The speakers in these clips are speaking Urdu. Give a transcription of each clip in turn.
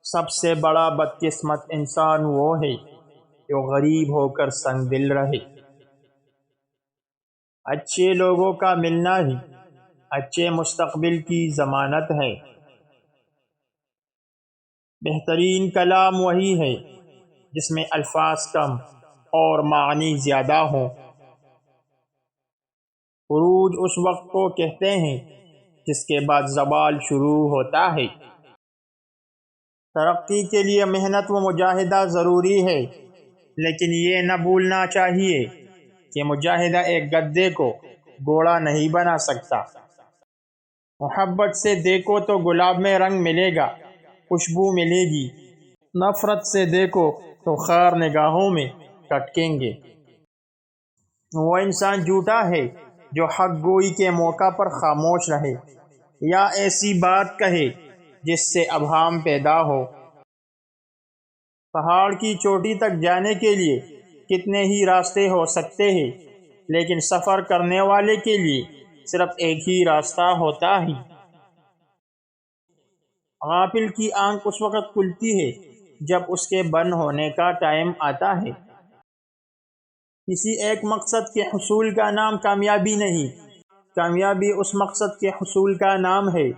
سب سے بڑا بدقسمت انسان وہ ہے جو غریب ہو کر سنگ دل رہے۔ اچھے لوگوں کا ملنا ہی اچھے مستقبل کی ضمانت ہے۔ بہترین کلام وہی ہے جس میں الفاظ کم اور معنی زیادہ ہوں۔ عروج اس وقت کو کہتے ہیں جس کے بعد زوال شروع ہوتا ہے۔ ترقی کے لیے محنت و مجاہدہ ضروری ہے، لیکن یہ نہ بھولنا چاہیے کہ مجاہدہ ایک گدھے کو گھوڑا نہیں بنا سکتا۔ محبت سے دیکھو تو گلاب میں رنگ ملے گا، خوشبو ملے گی۔ نفرت سے دیکھو تو خار نگاہوں میں کٹکیں گے۔ وہ انسان جھوٹا ہے جو حق گوئی کے موقع پر خاموش رہے یا ایسی بات کہے جس سے ابہام پیدا ہو۔ پہاڑ کی چوٹی تک جانے کے لیے کتنے ہی راستے ہو سکتے ہیں، لیکن سفر کرنے والے کے لیے صرف ایک ہی راستہ ہوتا ہے۔ غافل کی آنکھ اس وقت کھلتی ہے جب اس کے بند ہونے کا ٹائم آتا ہے۔ کسی ایک مقصد کے حصول کا نام کامیابی نہیں، کامیابی اس مقصد کے حصول کا نام ہے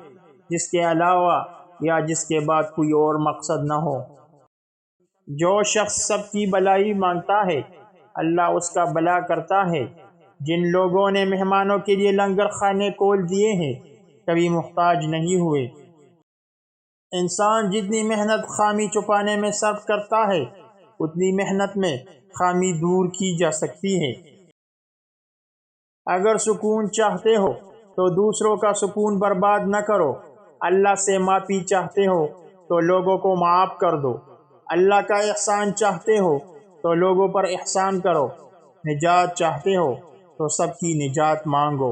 جس کے علاوہ یا جس کے بعد کوئی اور مقصد نہ ہو۔ جو شخص سب کی بھلائی مانگتا ہے اللہ اس کا بھلا کرتا ہے۔ جن لوگوں نے مہمانوں کے لیے لنگر خانے کھول دیے ہیں کبھی محتاج نہیں ہوئے۔ انسان جتنی محنت خامی چھپانے میں صرف کرتا ہے اتنی محنت میں خامی دور کی جا سکتی ہے۔ اگر سکون چاہتے ہو تو دوسروں کا سکون برباد نہ کرو۔ اللہ سے معافی چاہتے ہو تو لوگوں کو معاف کر دو۔ اللہ کا احسان چاہتے ہو تو لوگوں پر احسان کرو۔ نجات چاہتے ہو تو سب کی نجات مانگو۔